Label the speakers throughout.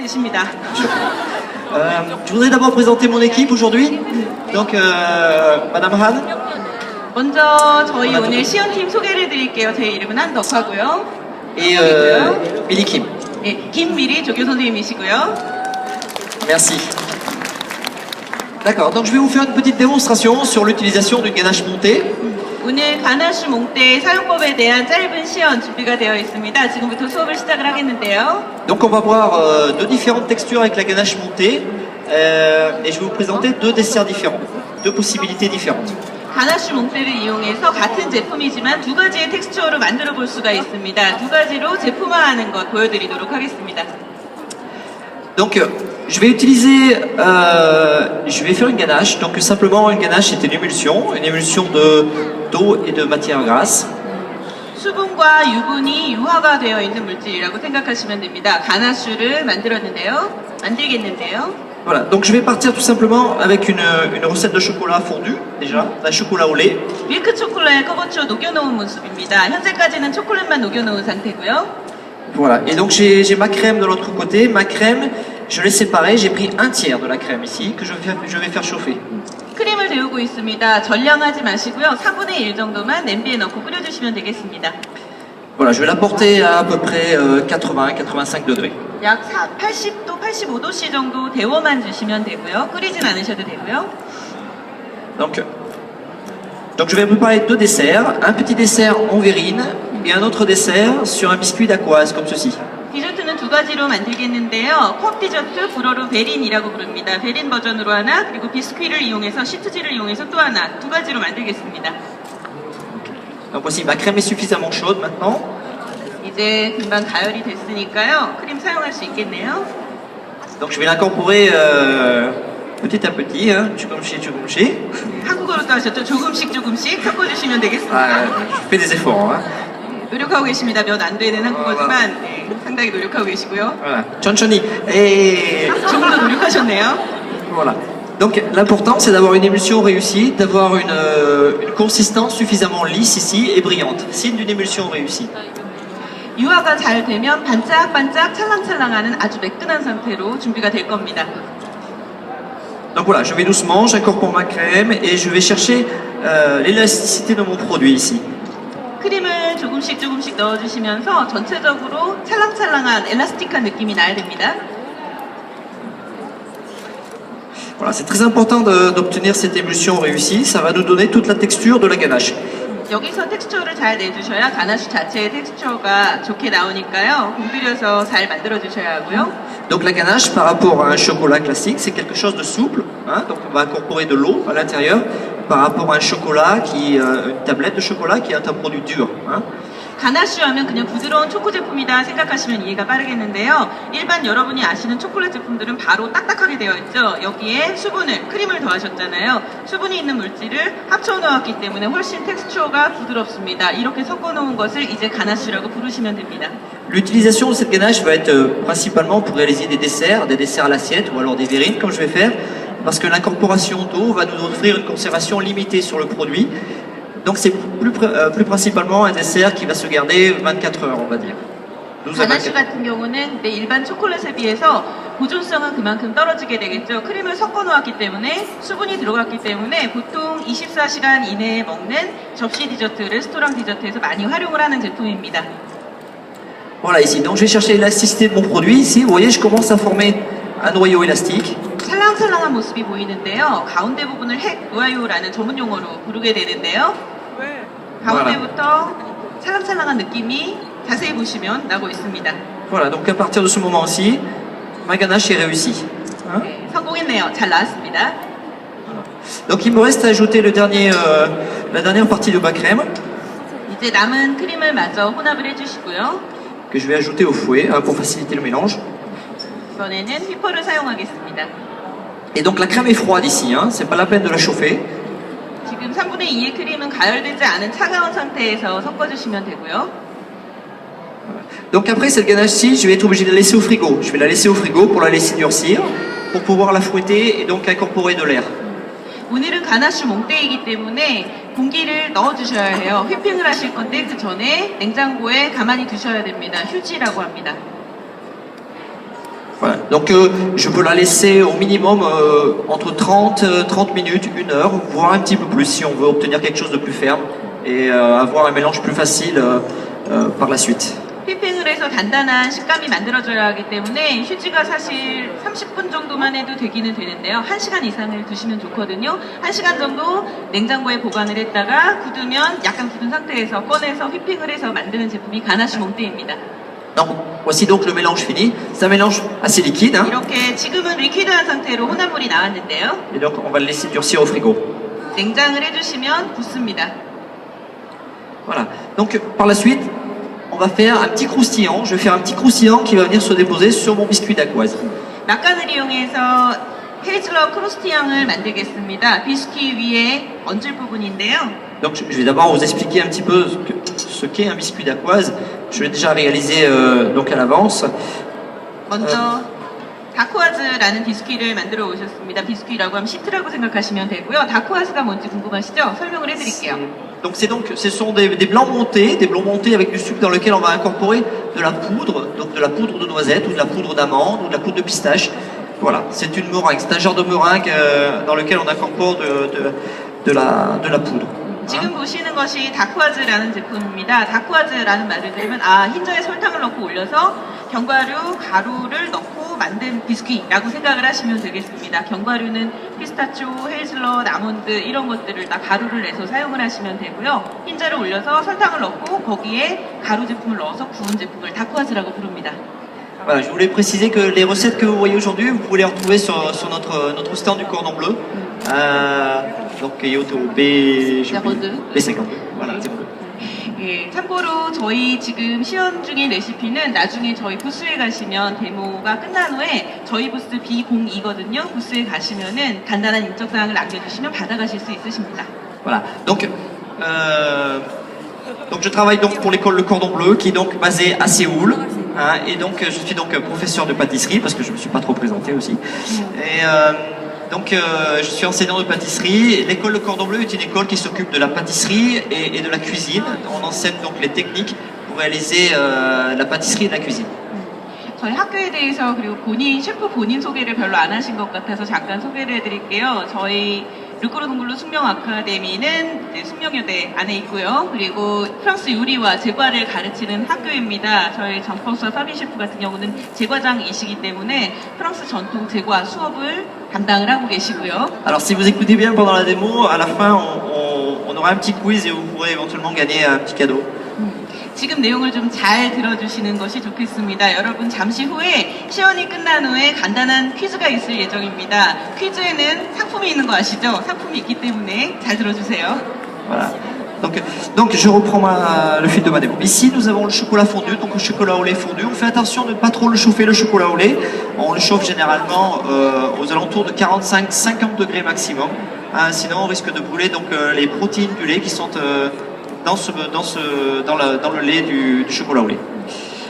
Speaker 1: 계십니다.
Speaker 2: Je voudrais d'abord présenter mon équipe aujourd'hui. Donc, Madame Han,
Speaker 1: 먼저 저희 오늘 시연팀 소개를 드릴게요. 제 이름은 한덕화고요.
Speaker 2: et Billy Kim.
Speaker 1: 예, 김미리 조교 선생님이시고요.
Speaker 2: Merci. D'accord, donc je vais vous faire une petite démonstration sur l'utilisation d'une ganache montée.
Speaker 1: 오늘 가나슈 몽떼 사용법에 대한 짧은 시연 준비가 되어 있습니다. 지금부터 수업을 시작을 하겠는데요.
Speaker 2: Donc on va voir deux différentes textures avec la ganache montée et je vais vous présenter deux desserts différents, deux possibilités différentes.
Speaker 1: 가나슈 몽떼를 이용해서 같은 제품이지만 두 가지의 텍스처로 만들어 볼 수가 있습니다. 두 가지로 제품화하는 것 보여드리도록 하겠습니다.
Speaker 2: Donc je vais faire une ganache. Donc simplement une ganache c'est une émulsion d'eau et de matière grasse.
Speaker 1: 수분과 유분이 유화가 되어 있는 물질이라고 생각하시면 됩니다. 가나슈를 만들겠는데요.
Speaker 2: Voilà, donc je vais partir tout simplement avec une recette de chocolat fondu, déjà, un chocolat au lait.
Speaker 1: 밀크 초콜릿에 커버추어 녹여놓은 모습입니다. 현재까지는 초콜릿만 녹여놓은 상태고요.
Speaker 2: Voilà, et donc j'ai ma crème de l'autre côté. Ma crème, je l'ai séparée, j'ai pris un tiers de la crème ici, que je vais faire chauffer.
Speaker 1: 크림을 데우고 있습니다. 전량하지 마시고요. 3분의 1 정도만 냄비에 넣고 끓여주시면 되겠습니다.
Speaker 2: Voilà, je vais la porter à peu près 80-85 degrés.
Speaker 1: 약 80도, 85도씨 정도 데워만 주시면 되고요. 끓이진 않으셔도 되고요.
Speaker 2: Donc je vais préparer deux desserts, un petit dessert en verrine et un autre dessert sur un biscuit d'aquoise comme ceci.
Speaker 1: 디저트는 두 가지로 만들겠는데요. 컵 디저트, 불어로 베린이라고 부릅니다. 베린 버전으로 하나, 그리고 비스퀴를 이용해서, 시트지를 이용해서 또 하나, 두 가지로 만들겠습니다.
Speaker 2: Donc voici, ma crème est suffisamment chaude maintenant.
Speaker 1: 이제 금방 가열이 됐으니까요. 크림 사용할 수 있겠네요.
Speaker 2: Donc je vais l'incorporer petit à petit, hein, 조금씩.
Speaker 1: 한국어로 또 하셨죠? 조금씩 섞어주시면 되겠습니다.
Speaker 2: Ah, je fais des efforts. Hein.
Speaker 1: 노력하고 계십니다. 몇 안 되는 한국어지만 네, 상당히 노력하고 계시고요.
Speaker 2: Voilà, 천천히. Et
Speaker 1: 조금 더 노력하셨네요.
Speaker 2: voilà. Donc l'important c'est d'avoir une émulsion réussie, d'avoir une consistance suffisamment lisse ici et brillante. Signe d'une émulsion réussie.
Speaker 1: 유화가 잘 되면 반짝반짝 찰랑찰랑하는 아주 매끈한 상태로 준비가 될 겁니다.
Speaker 2: Donc voilà, je vais doucement, j'incorpore ma crème et je vais chercher l'élasticité de mon produit ici.
Speaker 1: 크림을 조금씩 넣어주시면서 전체적으로 찰랑찰랑한 엘라스틱한 느낌이 나야 됩니다.
Speaker 2: Voilà, c'est très important d'obtenir cette émulsion réussie, ça va nous donner toute la texture de la ganache.
Speaker 1: 여기서 텍스처를 잘 내주셔야 가나슈 자체의 텍스처가 좋게 나오니까요. 공들여서 잘 만들어주셔야 하고요.
Speaker 2: Donc la ganache par rapport à un chocolat classique, c'est quelque chose de souple, hein, donc on va incorporer de l'eau à l'intérieur par rapport à un chocolat une tablette de chocolat qui est un produit dur. Hein.
Speaker 1: 가나슈 하면 그냥 부드러운 초코 제품이다 생각하시면 이해가 빠르겠는데요. 일반 여러분이 아시는 초콜릿 제품들은 바로 딱딱하게 되어 있죠. 여기에 크림을 더하셨잖아요. 수분이 있는 물질을 합쳐 놓았기 때문에 훨씬 텍스처가 부드럽습니다. 이렇게 섞어 놓은 것을 이제 가나슈라고 부르시면 됩니다.
Speaker 2: L'utilisation de cette ganache va être principalement pour réaliser des desserts à l'assiette ou alors des verrines comme je vais faire, parce que l'incorporation d'eau va nous offrir une conservation limitée sur le produit. Donc c'est plus principalement un dessert qui va se garder 24 heures, on va dire.
Speaker 1: 가나슈 같은 경우는 일반 초콜릿에 비해서 보존성은 그만큼 떨어지게 되겠죠. 크림을 섞어 놓았기 때문에 수분이 들어갔기 때문에 보통 24시간 이내에 먹는 접시 디저트, 레스토랑 디저트에서 많이 활용을 하는 제품입니다.
Speaker 2: Voilà ici, donc je vais chercher l'élasticité de mon produit. Ici, vous voyez, je commence à former un noyau élastique.
Speaker 1: 찰랑찰랑한 모습이 보이는데요. 가운데 부분을 핵 노야유라는 전문 용어로 부르게 되는데요. 가운데부터 찰랑찰랑한 느낌이 자세히 보시면 나고 있습니다.
Speaker 2: Voilà, donc à partir de ce moment-ci, ma ganache est réussie. Hein?
Speaker 1: 네, 성공했네요. 잘 나왔습니다.
Speaker 2: Donc il me reste à ajouter la dernière partie de ma crème
Speaker 1: 이제 남은 크림을 마저 혼합을 해주시고요.
Speaker 2: que je vais ajouter au fouet hein, pour faciliter le mélange.
Speaker 1: 이번에는 휘퍼를 사용하겠습니다.
Speaker 2: Et donc la crème est froide ici, hein, c'est pas la peine de la chauffer.
Speaker 1: 지금 3분의 2의 크림은 가열되지 않은 차가운 상태에서 섞어주시면 되고요.
Speaker 2: Donc après cette ganache-ci, je vais être obligé de la laisser au frigo. Je vais la laisser au frigo pour la laisser durcir, pour pouvoir la fouetter et donc incorporer de l'air.
Speaker 1: 오늘은 가나슈 몽떼이기 때문에 공기를 넣어주셔야 해요. 휘핑을 하실 건데 그 전에 냉장고에 가만히 두셔야 됩니다. 휴지라고 합니다.
Speaker 2: Voilà. Donc je peux la laisser au minimum entre 30 minutes, 1 heure, voire un petit peu plus si on veut obtenir quelque chose de plus ferme et avoir un mélange plus facile par la suite.
Speaker 1: 휘핑을 해서 단단한 식감이 만들어져야 하기 때문에 휴지가 사실 30분 정도만 해도 되기는 되는데요. 1시간 이상을 두시면 좋거든요. 1시간 정도 냉장고에 보관을 했다가 굳으면 약간 굳은 상태에서 꺼내서 휘핑을 해서 만드는 제품이 가나쉬 몽테입니다.
Speaker 2: Donc voici donc le mélange fini. C'est un mélange assez liquide, hein,
Speaker 1: 이렇게 지금은 리퀴드한 상태로 혼합물이 나왔는데요.
Speaker 2: et donc on va le laisser durcir au frigo.
Speaker 1: 냉장을 해주시면 굳습니다.
Speaker 2: Voilà. Donc par la suite, on va faire un petit croustillant. Je vais faire un petit croustillant qui va venir se déposer sur mon biscuit dacquoise.
Speaker 1: 막간을 이용해서 헤이즐넛 크로스티앙을 만들겠습니다. 비스킷 위에 얹을 부분인데요.
Speaker 2: Donc je vais d'abord vous expliquer un petit peu ce qu'est un biscuit dacquoise. Je l'ai déjà réalisé donc à l'avance.
Speaker 1: 먼저 다크와즈라는 비스킷을 만들어 오셨습니다. 비스킷이라고 하면 시트라고 생각하시면 되고요. 다크와즈가 뭔지 궁금하시죠? 설명을 해드릴게요.
Speaker 2: Donc ce sont des blancs montés avec du sucre dans lequel on va incorporer de la poudre, donc de la poudre de noisette ou de la poudre d'amande ou de la poudre de pistache. Voilà, c'est une meringue, c'est un genre de meringue dans lequel on incorpore de la poudre.
Speaker 1: 지금 보시는 것이 다크와즈라는 제품입니다. 다크와즈라는 말을 들으면 흰자에 설탕을 넣고 올려서 견과류, 가루를 넣고 만든 비스킷이라고 생각을 하시면 되겠습니다. 견과류는 피스타치오, 헤이즐넛, 아몬드 이런 것들을 다 가루를 내서 사용을 하시면 되고요. 흰자를 올려서 설탕을 넣고 거기에 가루 제품을 넣어서 구운 제품을 다크와즈라고 부릅니다.
Speaker 2: Voilà, je voulais préciser que les recettes que vous voyez aujourd'hui, vous pouvez les retrouver sur notre stand du Cordon Bleu. Donc Kyoto B52. Voilà, c'est bleu.
Speaker 1: 예, 참고로 저희 지금 시연 중인 레시피는 나중에 저희 부스에 가시면 데모가 끝난 후에 저희 부스 B02거든요. 부스에 가시면은 간단한 인적사항을 남겨주시면 받아가실 수 있으십니다.
Speaker 2: Voilà. Donc je travaille donc pour l'école Le Cordon Bleu qui est donc basée à Séoul. Hein, et donc je suis donc professeur de pâtisserie parce que je me suis pas trop présenté aussi. Et donc je suis enseignant de pâtisserie. L'école Le Cordon Bleu est une école qui s'occupe de la pâtisserie et de la cuisine. On enseigne donc les techniques pour réaliser la pâtisserie et la cuisine.
Speaker 1: 저희 학교에 대해서 그리고 셰프 본인 소개를 별로 안 하신 것 같아서 잠깐 소개를 해드릴게요. 저희 르꼬르동블루 숙명 아카데미는 숙명여대 안에 있고요. 그리고 프랑스 요리와 제과를 가르치는 학교입니다. 저희 장프랑스와 파비 셰프 같은 경우는 제과장이시기 때문에 프랑스 전통 제과 수업을 담당을 하고 계시고요.
Speaker 2: Alors si vous écoutez bien pendant la démo, à la fin on aura un petit quiz et vous pourrez éventuellement gagner un petit cadeau.
Speaker 1: 지금 내용을 좀 잘 들어주시는 것이 좋겠습니다. 여러분 잠시 후에 시연이 끝난 후에 간단한 퀴즈가 있을 예정입니다. 퀴즈에는 상품이 있는 거 아시죠? 상품이 있기 때문에 잘 들어주세요.
Speaker 2: Voilà. Donc je reprends le fil de ma démo. Ici nous avons le chocolat fondu, donc le chocolat au lait fondu. On fait attention de ne pas trop le chauffer, le chocolat au lait. On le chauffe généralement aux alentours de 45-50 degrés maximum. Sinon on risque de brûler donc les protéines du lait qui sont dans le lait du chocolat au lait.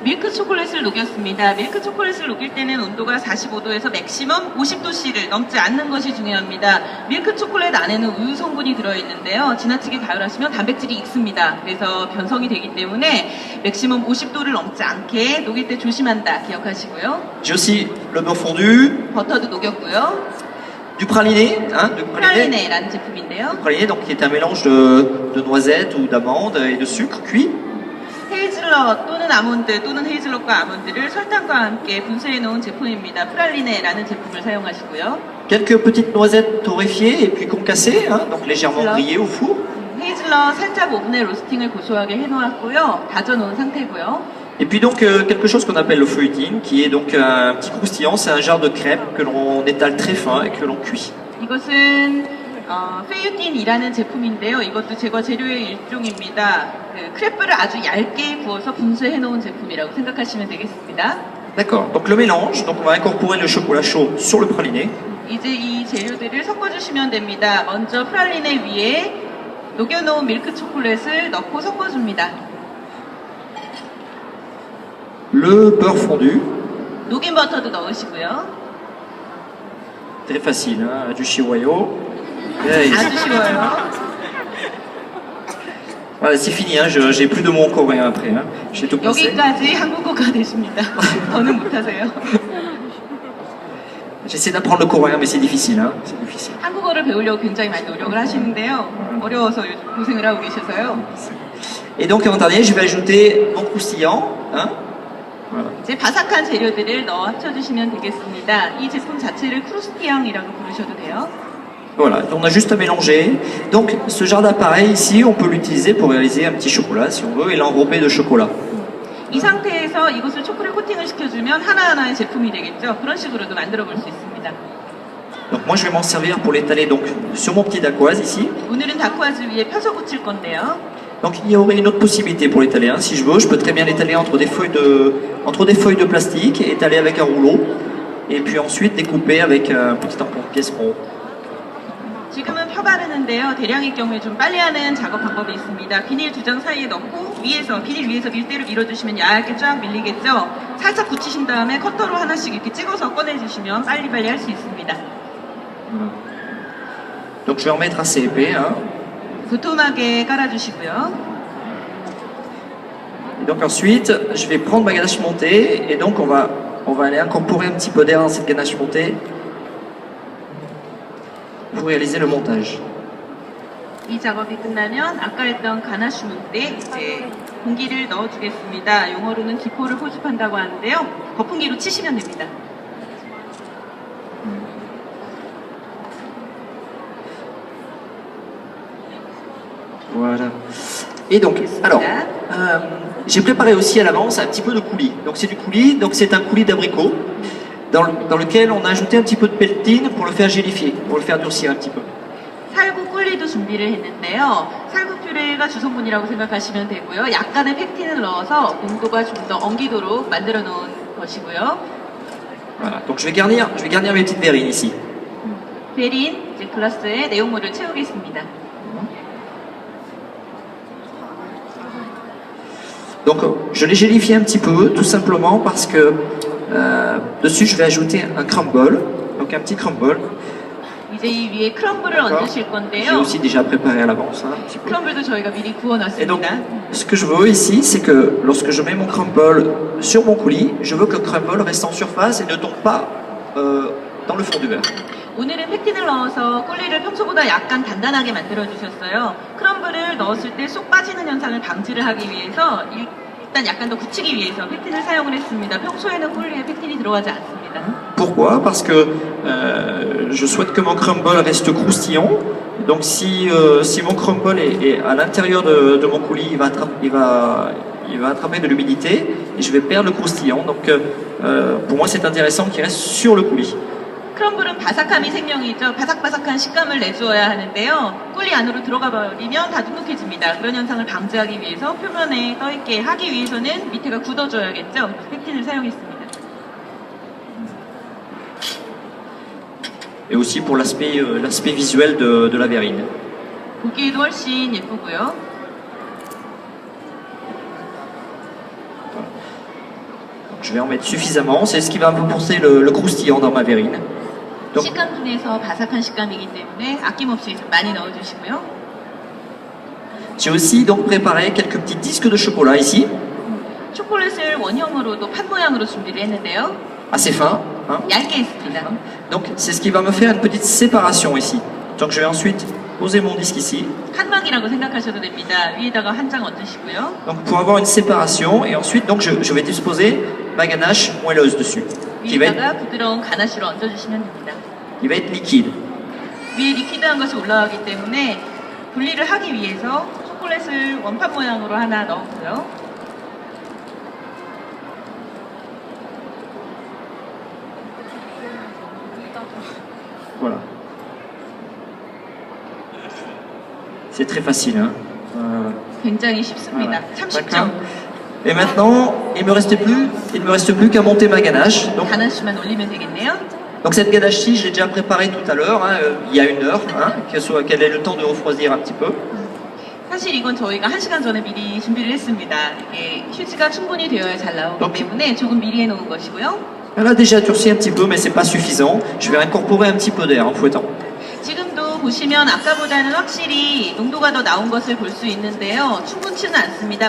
Speaker 1: 밀크 초콜릿을 녹였습니다. 밀크 초콜릿을 녹일 때는 온도가 45도에서 맥시멈 50도씨를 넘지 않는 것이 중요합니다. 밀크 초콜릿 안에는 우유 성분이 들어있는데요. 지나치게 가열하시면 단백질이 익습니다. 그래서 변성이 되기 때문에 맥시멈 50도를 넘지 않게 녹일 때 조심한다 기억하시고요.
Speaker 2: J'ai aussi le beurre fondu,
Speaker 1: 버터도 녹였고요.
Speaker 2: du praliné, hein, du praliné.
Speaker 1: 프랄리네라는 제품인데요.
Speaker 2: Praliné, donc qui est un mélange de noisettes ou d'amandes et de sucre cuit.
Speaker 1: 헤이즐넛 또는 아몬드 또는 헤이즐넛과 아몬드를 설탕과 함께 분쇄해 놓은 제품입니다. 프랄리네라는 제품을 사용하시고요.
Speaker 2: Quelques petites noisettes torréfiées et puis concassées, hein, donc légèrement grillées au four.
Speaker 1: 헤이즐넛 살짝 오븐에 로스팅을 고소하게 해놓았고요. 다져놓은 상태고요.
Speaker 2: Et puis donc quelque chose qu'on appelle le feuilletine, qui est donc un petit croustillant, c'est un genre de crêpe que l'on étale très fin et que l'on cuit.
Speaker 1: 이것은 페유틴이라는 제품인데요. 이것도 제과 재료의 일종입니다. 크레프를 아주 얇게 구워서 분쇄해 놓은 제품이라고 생각하시면 되겠습니다.
Speaker 2: D'accord, donc le mélange, donc on va incorporer le chocolat chaud sur le praliné.
Speaker 1: 이제 이 재료들을 섞어주시면 됩니다. 먼저 프랄리네 위에 녹여놓은 밀크 초콜릿을 넣고 섞어줍니다.
Speaker 2: Le beurre fondu,
Speaker 1: 녹인 버터도 넣으시고요.
Speaker 2: très facile, hein, du chihuahua.
Speaker 1: 아주 쉬워요.
Speaker 2: Voilà, c'est fini, hein, j'ai plus de mots coréens après, hein. J'ai tout passé.
Speaker 1: 여기까지 한국어가 되십니다. 더는 못하세요.
Speaker 2: J'essaie d'apprendre le coréen, mais c'est difficile, hein. C'est difficile.
Speaker 1: 한국어를 배우려고 굉장히 많이 노력을 하시는데요. 어려워서 요즘 고생을 하고 계셔서요.
Speaker 2: Et donc en dernier, je vais ajouter mon croustillant, hein. Voilà.
Speaker 1: 이제 바삭한 재료들을 넣어 합쳐주시면 되겠습니다. 이 제품 자체를 크루스티앙이라고 부르셔도 돼요.
Speaker 2: Voilà, on a juste à mélanger. Donc ce genre d'appareil ici, on peut l'utiliser pour réaliser un petit chocolat si on veut et l'enrober de chocolat.
Speaker 1: 이 상태에서 이것을 초콜릿 코팅을 시켜주면 하나하나의 제품이 되겠죠. 그런 식으로도 만들어 볼 수 있습니다.
Speaker 2: Donc moi je vais m'en servir pour l'étaler donc sur mon petit dacquoise ici.
Speaker 1: 오늘은 다크와즈 위에 펴서 붙일 건데요.
Speaker 2: Donc il y aurait une autre possibilité pour l'étaler, hein. Si je veux, je peux très bien l'étaler entre des feuilles de plastique, étaler avec un rouleau, et puis ensuite découper avec un petit pièce rond.
Speaker 1: 지금은 펴 바르는데요. 대량일 경우에 좀 빨리 하는 작업 방법이 있습니다. 비닐 두 장 사이에 넣고 비닐 위에서 밀대로 밀어주시면 얇게 쫙 밀리겠죠. 살짝 굳히신 다음에 커터로 하나씩 이렇게 찍어서 꺼내주시면 빨리빨리 할 수 있습니다.
Speaker 2: Donc je vais en mettre assez épais, hein.
Speaker 1: 도톰하게 깔아주시고요.
Speaker 2: Et donc ensuite, je vais prendre ma ganache montée, et donc on va aller incorporer un petit peu d'air dans cette ganache montée pour réaliser le montage.
Speaker 1: 이 작업이 끝나면 아까 했던 가나슈 문대에 이제 공기를 넣어주겠습니다. 용어로는 기포를 포집한다고 하는데요. 거품기로 치시면 됩니다.
Speaker 2: Voilà. Et donc, alors, j'ai préparé aussi à l'avance un petit peu de coulis. Donc c'est du coulis, donc c'est un coulis d'abricot dans lequel on a ajouté un petit peu de pectine pour le faire gélifier, pour le faire durcir un petit peu.
Speaker 1: 살구 꿀리도 준비를 했는데요. 살구 퓨레가 주성분이라고 생각하시면 되고요. 약간의 팩틴을 넣어서 농도가 좀 더 엉기도록 만들어 놓은 것이고요.
Speaker 2: Voilà. Donc je vais garnir mes petites verrines ici.
Speaker 1: 베린 이제 글라스에 내용물을 채우겠습니다.
Speaker 2: Donc je l'ai gélifié un petit peu, tout simplement parce que dessus je vais ajouter un crumble, donc un petit crumble.
Speaker 1: 이제 이 위에 크럼블을 얹으실
Speaker 2: J'ai
Speaker 1: 건데요.
Speaker 2: aussi déjà préparé à l'avance, hein, un petit peu.
Speaker 1: 크럼블도 저희가 미리
Speaker 2: Et donc,
Speaker 1: 구워놨습니다.
Speaker 2: ce que je veux ici, c'est que lorsque je mets mon crumble sur mon coulis, je veux que le crumble reste en surface et ne tombe pas dans le fond du verre.
Speaker 1: 오늘은 팩틴을 넣어서 꿀리를 평소보다 약간 단단하게 만들어 주셨어요. 크럼블을 넣었을 때 쏙 빠지는 현상을 방지를 하기 위해서 일단 약간 더 굳히기 위해서 팩틴을 사용을 했습니다. 평소에는 꿀리에 팩틴이 들어가지 않습니다.
Speaker 2: Pourquoi? Parce que je souhaite que mon crumble reste croustillant. Donc si mon crumble est à l'intérieur de mon coulis, il va attraper de l'humidité et je vais perdre le croustillant. Donc pour moi c'est intéressant qu'il reste sur le coulis.
Speaker 1: 크럼블은 바삭함이 생명이죠. 바삭바삭한 식감을 내주어야 하는데요. 꿀리 안으로 들어가 버리면 다 눅눅해집니다. 그런 현상을 방지하기 위해서 표면에 떠있게 하기 위해서는 밑에가 굳어줘야겠죠. 팩틴을 사용했습니다.
Speaker 2: Et aussi pour l'aspect visuel de la verrine.
Speaker 1: 보기에도 훨씬 예쁘고요.
Speaker 2: Donc, je vais en mettre suffisamment, c'est ce qui va m'apporter le croustillant dans ma verrine. Donc,
Speaker 1: 식감 분에서 바삭한 식감이기 때문에 아낌없이 많이 넣어주시고요.
Speaker 2: j'ai aussi donc préparé quelques petits disques de chocolat ici,
Speaker 1: 초콜릿을 원형으로도 판 모양으로 준비를 했는데요.
Speaker 2: assez fins, hein.
Speaker 1: 얇게 했습니다.
Speaker 2: Donc c'est ce qui va me faire une petite séparation ici. Donc je vais ensuite poser mon disque ici.
Speaker 1: 칸막이라고 생각하셔도 됩니다. 위에다가 한 장 얹으시고요.
Speaker 2: Donc pour avoir une séparation et ensuite donc je vais disposer ma ganache moelleuse dessus,
Speaker 1: 위에다가 부드러운 가나슈를 얹어주시면 됩니다.
Speaker 2: qui va être liquide.
Speaker 1: 위에 리퀴드한 것이 올라가기 때문에 분리를 하기 위해서 초콜릿을 원판 모양으로 하나 넣었고요.
Speaker 2: Voilà. C'est très facile, hein.
Speaker 1: 굉장히 쉽습니다.
Speaker 2: Voilà.
Speaker 1: 참
Speaker 2: D'accord.
Speaker 1: 쉽죠?
Speaker 2: Et maintenant, il me reste plus qu'à monter ma ganache.
Speaker 1: 가나슈만 올리면 되겠네요.
Speaker 2: Donc cette ganache-ci, je l'ai déjà préparée tout à l'heure, hein, il y a 1 heure, hein, qu'elle ait le temps de refroidir un petit peu.
Speaker 1: 사실 이건 저희가 1시간 전에 미리 준비를 했습니다. 이게 휴지가 충분히 되어야 잘 나오기 때문에 조금 미리 해놓은 것이고요.
Speaker 2: Elle a déjà durci un petit peu, mais c'est pas suffisant. Je vais incorporer un petit peu d'air en fouettant.
Speaker 1: 지금도 보시면 아까보다는 확실히 농도가 더 나온 것을 볼 수 있는데요. 충분치는 않습니다.